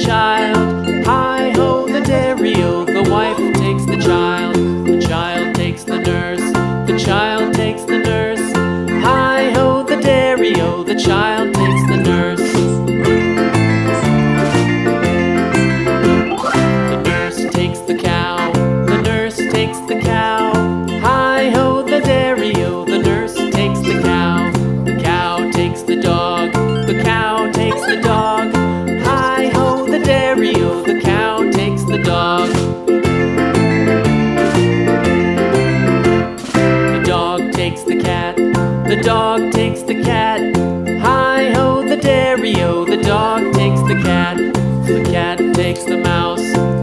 child. Hi-ho, the dairy-o, the wife takes the child. The child takes the nurse, the child takes the nurse. Hi-ho, the dairy-o, the child takes the nurse. The nurse takes the cow, the nurse takes the cow. Hi-ho, the dairy-o, the nurse takes the cow. The cow takes the dog, the cow takes the dog. Hi-ho, the dairy-o, the cow takes the dog. The dog takes the cat, the dog takes the cat. Hi-ho, the dairy-o, the dog takes the cat. The cat takes the